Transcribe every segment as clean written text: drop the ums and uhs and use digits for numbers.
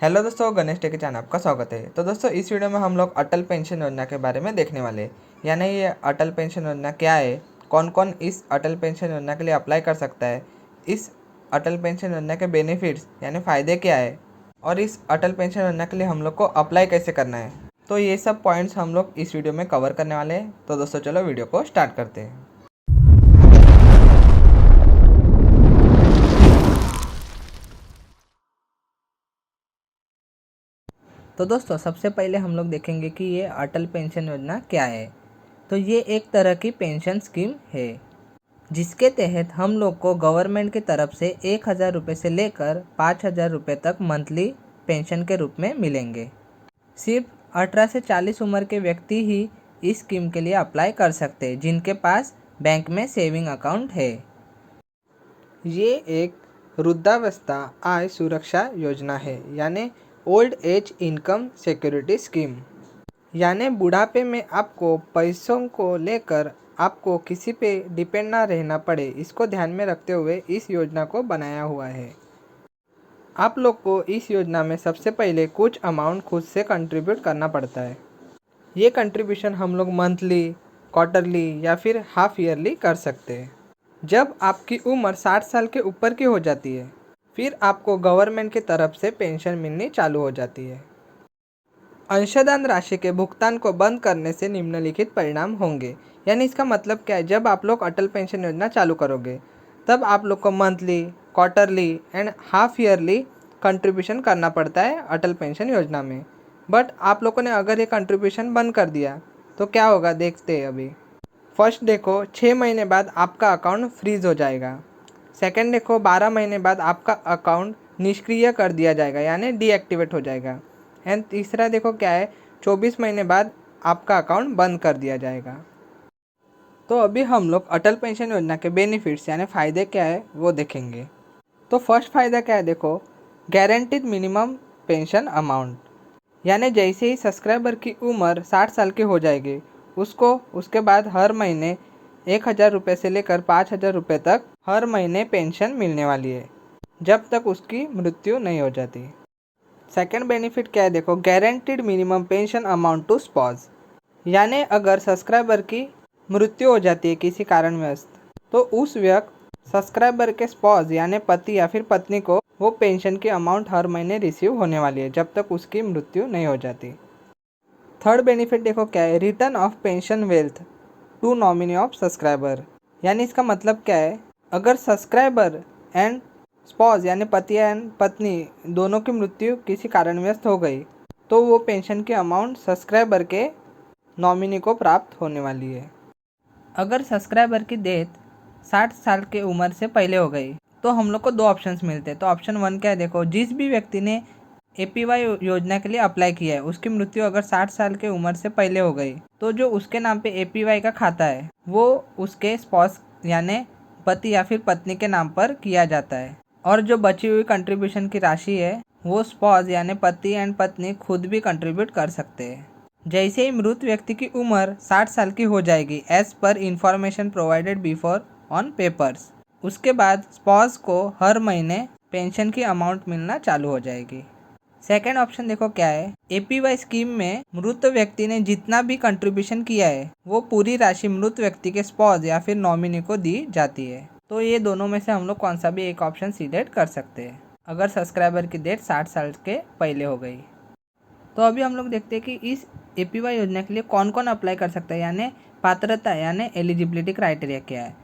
Hello दोस्तों, Ganesh take channel आपका स्वागत है। तो दोस्तों, इस वीडियो में हम लोग अटल पेंशन योजना के बारे में देखने वाले हैं। यानी ये अटल पेंशन योजना क्या है, कौन कौन इस अटल पेंशन योजना के लिए अप्लाई कर सकता है, इस अटल पेंशन योजना के बेनिफिट्स यानी फ़ायदे क्या है, और इस अटल पेंशन योजना के लिए हम लोग को अप्लाई कैसे करना है। तो ये सब पॉइंट्स हम लोग इस वीडियो में कवर करने वाले हैं। तो दोस्तों चलो वीडियो को स्टार्ट करते हैं। तो दोस्तों, सबसे पहले हम लोग देखेंगे कि ये अटल पेंशन योजना क्या है। तो ये एक तरह की पेंशन स्कीम है जिसके तहत हम लोग को गवर्नमेंट की तरफ से 1,000 रुपये से लेकर 5,000 रुपये तक मंथली पेंशन के रूप में मिलेंगे। सिर्फ 18 से 40 उम्र के व्यक्ति ही इस स्कीम के लिए अप्लाई कर सकते हैं जिनके पास बैंक में सेविंग अकाउंट है। ये एक वृद्धावस्था आय सुरक्षा योजना है, यानी old age income security scheme. यानी बुढ़ापे में आपको पैसों को लेकर आपको किसी पे डिपेंड ना रहना पड़े, इसको ध्यान में रखते हुए इस योजना को बनाया हुआ है। आप लोग को इस योजना में सबसे पहले कुछ अमाउंट खुद से कंट्रीब्यूट करना पड़ता है। ये कंट्रीब्यूशन हम लोग मंथली, क्वार्टरली या फिर हाफ ईयरली कर सकते हैं। जब आपकी उम्र 60 साल के ऊपर की हो जाती है, फिर आपको गवर्नमेंट की तरफ से पेंशन मिलनी चालू हो जाती है। अंशदान राशि के भुगतान को बंद करने से निम्नलिखित परिणाम होंगे। यानी इसका मतलब क्या है, जब आप लोग अटल पेंशन योजना चालू करोगे तब आप लोग को monthly, quarterly and half yearly contribution करना पड़ता है अटल पेंशन योजना में। बट आप लोगों ने अगर ये कंट्रीब्यूशन बंद कर दिया तो क्या होगा, देखते हैं अभी। फर्स्ट देखो, 6 महीने बाद आपका अकाउंट फ्रीज हो जाएगा। सेकंड देखो, 12 महीने बाद आपका अकाउंट निष्क्रिय कर दिया जाएगा यानी डीएक्टिवेट हो जाएगा। एंड तीसरा देखो क्या है, 24 महीने बाद आपका अकाउंट बंद कर दिया जाएगा। तो अभी हम लोग अटल पेंशन योजना के बेनिफिट्स यानी फ़ायदे क्या है वो देखेंगे। तो फर्स्ट फ़ायदा क्या है, देखो, गारंटीड मिनिमम पेंशन अमाउंट। यानी जैसे ही सब्सक्राइबर की उम्र 60 साल की हो जाएगी, उसको उसके बाद हर महीने 1,000 रुपये से लेकर 5,000 रुपये तक हर महीने पेंशन मिलने वाली है, जब तक उसकी मृत्यु नहीं हो जाती। सेकेंड बेनिफिट क्या है, देखो, guaranteed minimum pension amount to spouse. यानी अगर सब्सक्राइबर की मृत्यु हो जाती है किसी कारणवश, तो उस व्यक्ति सब्सक्राइबर के स्पॉज यानी पति या फिर पत्नी को वो पेंशन की अमाउंट हर महीने रिसीव होने वाली है, जब तक उसकी मृत्यु नहीं हो जाती। थर्ड बेनिफिट देखो क्या है, return of pension wealth to nominee of subscriber. यानी इसका मतलब क्या है, अगर सब्सक्राइबर एंड स्पॉज यानी पति एंड पत्नी दोनों की मृत्यु किसी कारणवश हो गई, तो वो पेंशन की अमाउंट सब्सक्राइबर के नॉमिनी को प्राप्त होने वाली है। अगर सब्सक्राइबर की डेथ 60 साल की उम्र से पहले हो गई तो हम लोग को दो ऑप्शंस मिलते हैं। तो ऑप्शन 1 क्या है, देखो, जिस भी व्यक्ति ने एपीवाई योजना के लिए अप्लाई किया है उसकी मृत्यु अगर 60 साल की उम्र से पहले हो गई, तो जो उसके नाम पे एपीवाई का खाता है वो उसके स्पॉस यानी पति या फिर पत्नी के नाम पर किया जाता है, और जो बची हुई कंट्रीब्यूशन की राशि है वो स्पॉस यानी पति एंड पत्नी खुद भी कंट्रीब्यूट कर सकते हैं। जैसे ही मृत व्यक्ति की उम्र 60 साल की हो जाएगी, as per information provided before on papers, उसके बाद स्पॉस को हर महीने पेंशन की अमाउंट मिलना चालू हो जाएगी। सेकेंड ऑप्शन देखो क्या है, एपीवाई स्कीम में मृत व्यक्ति ने जितना भी कंट्रीब्यूशन किया है वो पूरी राशि मृत व्यक्ति के स्पॉस या फिर नॉमिनी को दी जाती है। तो ये दोनों में से हम लोग कौन सा भी एक ऑप्शन सिलेक्ट कर सकते हैं अगर सब्सक्राइबर की डेट 60 साल के पहले हो गई। तो अभी हम लोग देखते हैं कि इस एपीवाई योजना के लिए कौन कौन अप्लाई कर सकता है, यानी पात्रता यानी एलिजिबिलिटी क्राइटेरिया क्या है।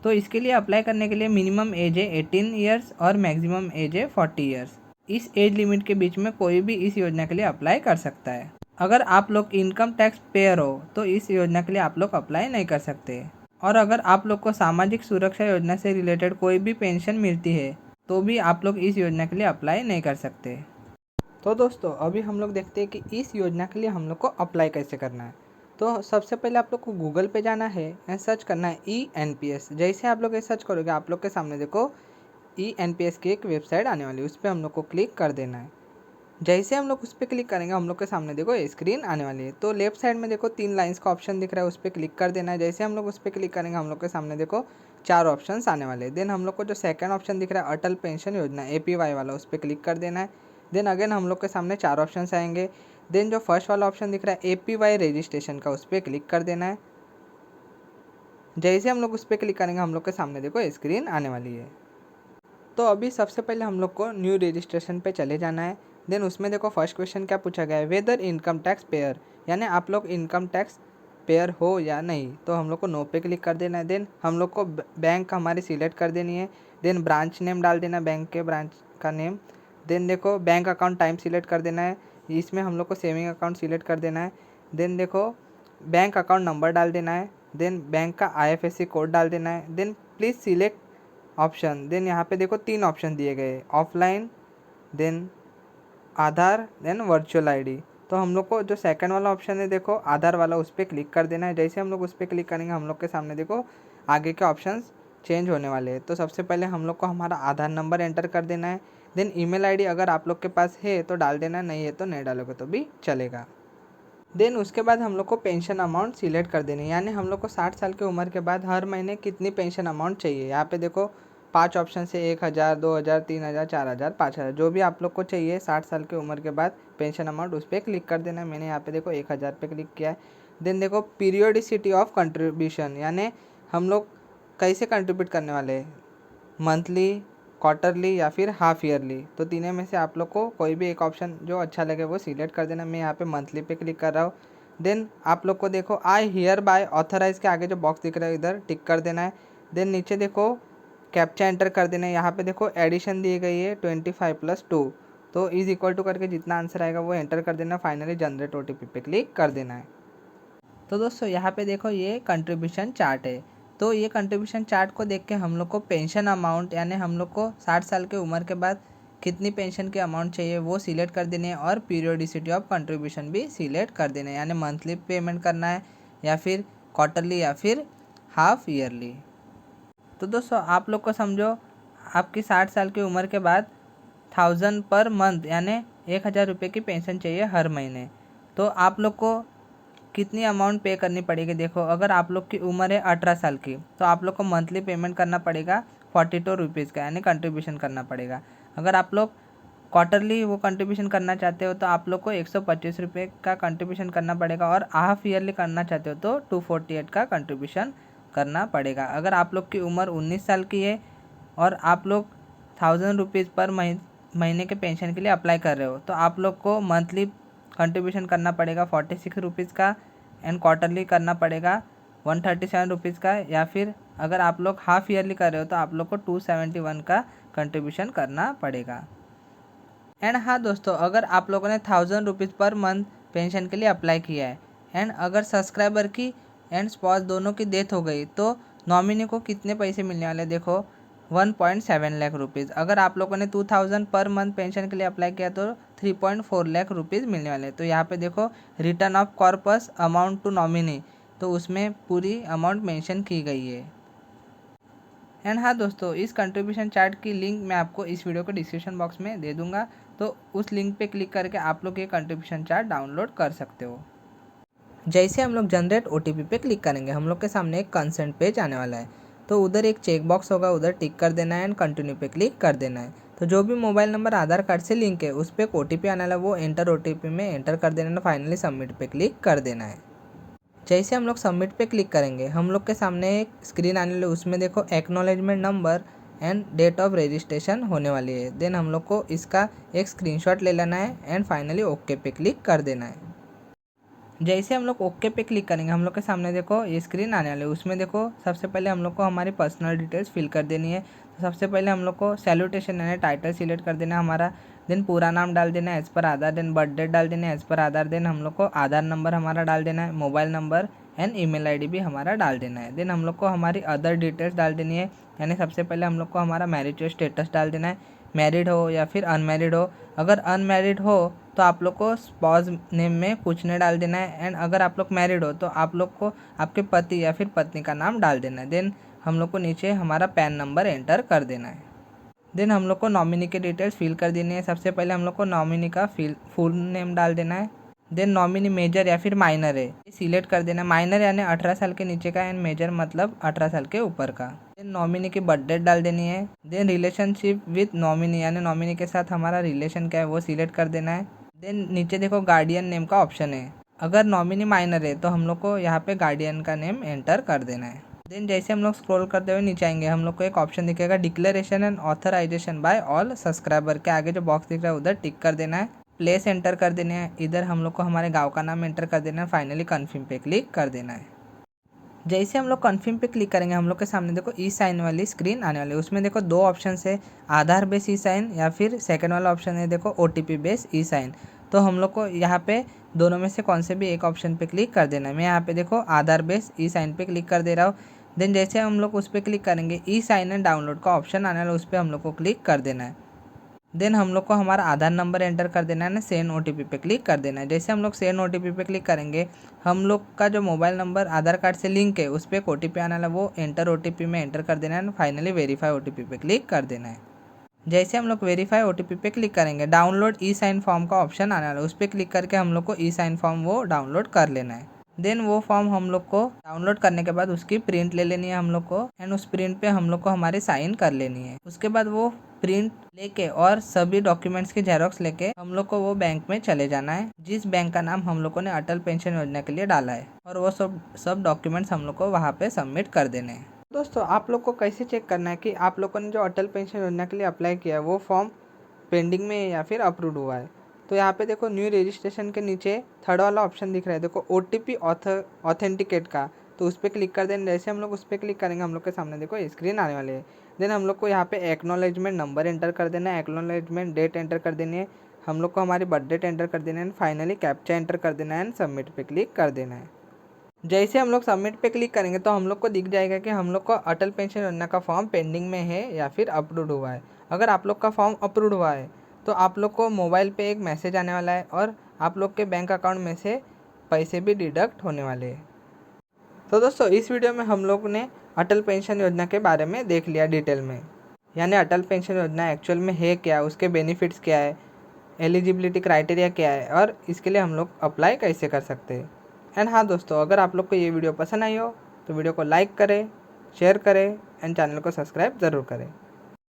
तो इसके लिए अप्लाई करने के लिए मिनिमम एज है 18 ईयर्स और मैक्सिमम एज है 40 ईयर्स। इस एज लिमिट के बीच में कोई भी इस योजना के लिए अप्लाई कर सकता है। अगर आप लोग इनकम टैक्स पेयर हो तो इस योजना के लिए आप लोग अप्लाई नहीं कर सकते, और अगर आप लोग को सामाजिक सुरक्षा योजना से रिलेटेड कोई भी पेंशन मिलती है तो भी आप लोग इस योजना के लिए अप्लाई नहीं कर सकते। तो दोस्तों, अभी हम लोग देखते हैं कि इस योजना के लिए हम लोग को अप्लाई कैसे करना है। तो सबसे पहले आप लोग को गूगल पे जाना है एंड सर्च करना है ENPS। जैसे आप लोग ये सर्च करोगे, आप लोग के सामने देखो ENPS की एक वेबसाइट आने वाली है, उस पर हम लोग को क्लिक कर देना है। जैसे हम लोग उस पर क्लिक करेंगे, हम लोग के सामने देखो स्क्रीन आने वाली है। तो लेफ्ट साइड में देखो 3 लाइन्स का ऑप्शन दिख रहा है, उस पर क्लिक कर देना है। जैसे हम लोग उस पर क्लिक करेंगे, हम लोग के सामने देखो 4 ऑप्शंस आने वाले हैं। देन हम लोग को जो सेकंड ऑप्शन दिख रहा है अटल पेंशन योजना APY वाला, उस पर क्लिक कर देना है। देन अगेन हम लोग के सामने 4 ऑप्शन आएंगे। देन जो फर्स्ट वाला ऑप्शन दिख रहा है APY रजिस्ट्रेशन का, उस पर क्लिक कर देना है। जैसे हम लोग उस पर क्लिक करेंगे हम लोग के सामने देखो स्क्रीन आने वाली है। तो अभी सबसे पहले हम लोग को न्यू रजिस्ट्रेशन पे चले जाना है। देन उसमें देखो फर्स्ट क्वेश्चन क्या पूछा गया है, वेदर इनकम टैक्स पेयर, यानी आप लोग इनकम टैक्स पेयर हो या नहीं। तो हम लोग को नो पे क्लिक कर देना है। देन हम लोग को बैंक हमारी सिलेक्ट कर देनी है। देन ब्रांच नेम डाल देना, बैंक के ब्रांच का नेम। देन देखो बैंक अकाउंट टाइम सिलेक्ट कर देना है, इसमें हम लोग को सेविंग अकाउंट सिलेक्ट कर देना है। देन देखो बैंक अकाउंट नंबर डाल देना है। देन बैंक का IFSC कोड डाल देना है। Then please select option. Then यहाँ पे देखो 3 ऑप्शन दिए गए, offline, then Aadhaar, then virtual ID। तो हम लोग को जो सेकंड वाला ऑप्शन है देखो आधार वाला, उस पर क्लिक कर देना है। जैसे हम लोग उस पर क्लिक करेंगे हम लोग के सामने देखो आगे के ऑप्शंस चेंज होने वाले हैं। तो सबसे पहले हम लोग को हमारा आधार नंबर एंटर कर देना है। देन ईमेल ID अगर आप लोग के पास है तो डाल देना, नहीं है तो नहीं डालोगे तो भी चलेगा। देन उसके बाद हम लोग को पेंशन अमाउंट सिलेक्ट कर देनी है, यानी हम लोग को 60 साल की उम्र के बाद हर महीने कितनी पेंशन अमाउंट चाहिए। यहाँ पे देखो 5 ऑप्शन से 1000, 2000, 3000, 4000, 5000, जो भी आप लोग को चाहिए 60 साल की उम्र के बाद पेंशन अमाउंट, उस पर क्लिक कर देना है। मैंने यहाँ पे देखो 1000 पे क्लिक किया है। देन देखो पीरियोडिसिटी ऑफ कंट्रीब्यूशन, यानी हम लोग कैसे कंट्रीब्यूट करने वाले हैं, मंथली, क्वार्टरली या फिर हाफ ईयरली। तो तीनों में से आप लोग को कोई भी एक ऑप्शन जो अच्छा लगे वो सिलेक्ट कर देना। मैं यहाँ पे मंथली पे क्लिक कर रहा हूँ। देन आप लोग को देखो आई हियर बाय ऑथराइज के आगे जो बॉक्स दिख रहा है इधर टिक कर देना है। देन नीचे देखो कैप्चा एंटर कर देना है। यहाँ पे देखो एडिशन दी गई है 25+2, तो इज इक्वल टू करके जितना आंसर आएगा वो एंटर कर देना। फाइनली जनरेट OTP पे क्लिक कर देना है। तो दोस्तों यहाँ पे देखो ये कंट्रीब्यूशन चार्ट है। तो ये कंट्रीब्यूशन चार्ट को देख के हम लोग को पेंशन अमाउंट, यानी हम लोग को 60 साल की उम्र के बाद कितनी पेंशन की अमाउंट चाहिए वो सिलेक्ट कर देनी है, और पीरियोडिसिटी ऑफ कंट्रीब्यूशन भी सिलेक्ट कर देना है, यानी मंथली पेमेंट करना है या फिर क्वार्टरली या फिर हाफ ईयरली। तो दोस्तों आप लोग को समझो आपकी 60 साल की उम्र के बाद 1000 पर मंथ, यानी 1000 रुपये की पेंशन चाहिए हर महीने। तो आप लोग को कितनी अमाउंट पे करनी पड़ेगी। देखो अगर आप लोग की उम्र है 18 साल की तो आप लोग को मंथली पेमेंट करना पड़ेगा 42 रुपीज़ का, यानी कंट्रीब्यूशन करना पड़ेगा। अगर आप लोग क्वार्टरली वो कंट्रीब्यूशन करना चाहते हो तो आप लोग को 125 रुपये का कंट्रीब्यूशन करना पड़ेगा, और हाफ ईयरली करना चाहते हो तो 248 का कंट्रीब्यूशन करना पड़ेगा। अगर आप लोग की उम्र 19 साल की है और आप लोग 1000 रुपीज़ पर महीने के पेंशन के लिए अप्लाई कर रहे हो तो आप लोग को मंथली कंट्रीब्यूशन करना पड़ेगा 46 रुपीज़ का, एंड क्वार्टरली करना पड़ेगा 137 रुपीज़ का, या फिर अगर आप लोग हाफ ईयरली कर रहे हो तो आप लोग को 271 का कंट्रीब्यूशन करना पड़ेगा। एंड हाँ दोस्तों, अगर आप लोगों ने 1000 रुपीज़ पर मंथ पेंशन के लिए अप्लाई किया है एंड अगर सब्सक्राइबर की एंड स्पॉस दोनों की डेथ हो गई तो नॉमिनी को कितने पैसे मिलने वाले, देखो 1.7 लाख रुपीज़। अगर आप लोगों ने 2000 पर मंथ पेंशन के लिए अप्लाई किया तो 3.4 लाख रुपीज़ मिलने वाले। तो यहाँ पे देखो return of corpus amount to nominee, तो उसमें पूरी अमाउंट मेंशन की गई है। एंड हाँ दोस्तों, इस कंट्रीब्यूशन चार्ट की लिंक मैं आपको इस वीडियो के डिस्क्रिप्शन बॉक्स में दे दूंगा, तो उस लिंक पे क्लिक करके आप लोग ये कंट्रीब्यूशन चार्ट डाउनलोड कर सकते हो। जैसे हम लोग जनरेट OTP पे क्लिक करेंगे हम लोग के सामने एक कंसेंट पेज आने वाला है। तो उधर एक चेक बॉक्स होगा, उधर टिक कर देना है एंड कंटिन्यू पे क्लिक कर देना है। तो जो भी मोबाइल नंबर आधार कार्ड से लिंक है उस पर एक OTP आने वाला है, वो एंटर OTP में एंटर कर देना है। फाइनली सबमिट पे क्लिक कर देना है। जैसे हम लोग सबमिट पे क्लिक करेंगे हम लोग के सामने एक स्क्रीन आने वाली है, उसमें देखो acknowledgement number and date of registration होने वाली है। देन हम लोग को इसका एक स्क्रीनशॉट ले लेना है एंड फाइनली ओके पे क्लिक कर देना है। जैसे हम लोग ओके पे क्लिक करेंगे हम लोग के सामने देखो ये स्क्रीन आने वाली है, उसमें देखो सबसे पहले हम लोग को हमारी पर्सनल डिटेल्स फिल कर देनी है। तो सबसे पहले हम लोग को सैल्यूटेशन यानी टाइटल सिलेक्ट कर देना है हमारा, देन पूरा नाम डाल देना है एज़ पर आधार, देन बर्थ डेट डाल देना है एज़ पर आधार, देन हम लोग को आधार नंबर हमारा डाल देना है, mobile number and email ID भी हमारा डाल देना है। देन हम लोग को हमारी अदर डिटेल्स डाल देनी है, यानी सबसे पहले हम लोग को हमारा मैरिज स्टेटस डाल देना है, मैरिड हो या फिर अनमैरिड हो। अगर अनमैरिड हो तो आप लोग को स्पॉज नेम में कुछ नहीं डाल देना है, एंड अगर आप लोग मैरिड हो तो आप लोग को आपके पति या फिर पत्नी का नाम डाल देना है। देन हम लोग को नीचे हमारा पैन नंबर एंटर कर देना है। देन हम लोग को नॉमिनी के डिटेल्स फिल कर देनी है। सबसे पहले हम लोग को नॉमिनी का फुल नेम डाल देना है। देन नॉमिनी मेजर या फिर माइनर है सिलेक्ट कर देना है। माइनर यानी 18 साल के नीचे का एंड मेजर मतलब 18 साल के ऊपर का। देन नॉमिनी की बर्थ डेट डाल देनी है। देन रिलेशनशिप विथ नॉमिनी यानी नॉमिनी के साथ हमारा रिलेशन क्या है वो सिलेक्ट कर देना है। देन नीचे देखो गार्डियन नेम का ऑप्शन है। अगर नॉमिनी माइनर है तो हम लोग को यहाँ पे गार्डियन का नेम एंटर कर देना है। देन जैसे हम लोग स्क्रॉल करते हुए नीचे आएंगे हम लोग को एक ऑप्शन दिखेगा declaration and authorization by all subscriber के आगे जो बॉक्स दिख रहा है उधर टिक कर देना है। प्लेस एंटर कर देना है। इधर हम लोग को हमारे गांव का नाम एंटर कर देना है। फाइनली कन्फर्म पे क्लिक कर देना है। जैसे हम लोग कन्फर्म पे क्लिक करेंगे हम लोग के सामने देखो ई साइन वाली स्क्रीन आने वाली है। उसमें देखो दो ऑप्शन है, आधार बेस ई साइन या फिर सेकंड वाला ऑप्शन है देखो OTP बेस ई साइन। तो हम लोग को यहाँ पे दोनों में से कौन से भी एक ऑप्शन पे क्लिक कर देना है। मैं यहाँ पे देखो आधार बेस ई साइन पे क्लिक कर दे रहा हूँ। देन जैसे हम लोग उस पर क्लिक करेंगे ई साइन एंड डाउनलोड का ऑप्शन आने वाला है, उस पर हम लोग को क्लिक कर देना है। देन हम लोग को हमारा आधार नंबर एंटर कर देना है ना, सेंड OTP पे क्लिक कर देना है। जैसे हम लोग सेंड OTP पे क्लिक करेंगे हम लोग का जो मोबाइल नंबर आधार कार्ड से लिंक है उस पर एक OTP आने वाला वो एंटर OTP में एंटर कर देना है। फाइनली वेरीफाई OTP पे क्लिक कर देना है। जैसे हम लोग वेरीफाई OTP पे क्लिक करेंगे डाउनलोड ई साइन फॉर्म का ऑप्शन आने वाला है, उस पर क्लिक करके हम लोग को ई साइन फॉर्म वो डाउनलोड कर लेना है। देन वो फॉर्म हम लोग को डाउनलोड करने के बाद उसकी प्रिंट ले लेनी है हम लोग को एंड उस प्रिंट पे हम लोग को हमारी साइन कर लेनी है। उसके बाद वो प्रिंट लेके और सभी डॉक्यूमेंट्स की जेरोक्स लेके हम लोग को वो बैंक में चले जाना है जिस बैंक का नाम हम लोग को ने अटल पेंशन योजना के लिए डाला है, और वो सब डॉक्यूमेंट्स हम लोग को वहाँ पे सबमिट कर देने हैं। दोस्तों आप लोग को कैसे चेक करना है कि आप लोगों ने जो अटल पेंशन योजना के लिए अप्लाई किया है वो फॉर्म पेंडिंग में है या फिर अप्रूव हुआ है। तो यहाँ पे देखो न्यू रजिस्ट्रेशन के नीचे थर्ड वाला ऑप्शन दिख रहा है देखो OTP ऑथेंटिकेट का, तो उस पर क्लिक कर देना। जैसे हम लोग उस पर क्लिक करेंगे हम लोग के सामने देखो स्क्रीन आने वाली है। देन हम लोग को यहाँ पे एक्नॉलेजमेंट नंबर एंटर कर देना है, एक्नॉलेजमेंट डेट एंटर कर देनी है, हम लोग को हमारी बर्थ डेट एंटर कर देना है, फाइनली कैप्चा एंटर कर देना है एंड सबमिट पे क्लिक कर देना है। जैसे हम लोग सबमिट पे क्लिक करेंगे तो हम लोग को दिख जाएगा कि हम लोग को अटल पेंशन योजना का फॉर्म पेंडिंग में है या फिर अप्रूव हुआ है। अगर आप लोग का फॉर्म अप्रूव हुआ है तो आप लोग को मोबाइल पे एक मैसेज आने वाला है और आप लोग के बैंक अकाउंट में से पैसे भी डिडक्ट होने वाले हैं। तो दोस्तों इस वीडियो में हम लोग ने अटल पेंशन योजना के बारे में देख लिया डिटेल में, यानी अटल पेंशन योजना एक्चुअल में है क्या, उसके बेनिफिट्स क्या है, एलिजिबिलिटी क्राइटेरिया क्या है और इसके लिए हम लोग अप्लाई कैसे कर सकते हैं। एंड हाँ दोस्तों, अगर आप लोग को ये वीडियो पसंद आई हो तो वीडियो को लाइक करें, शेयर करें एंड चैनल को सब्सक्राइब ज़रूर करें।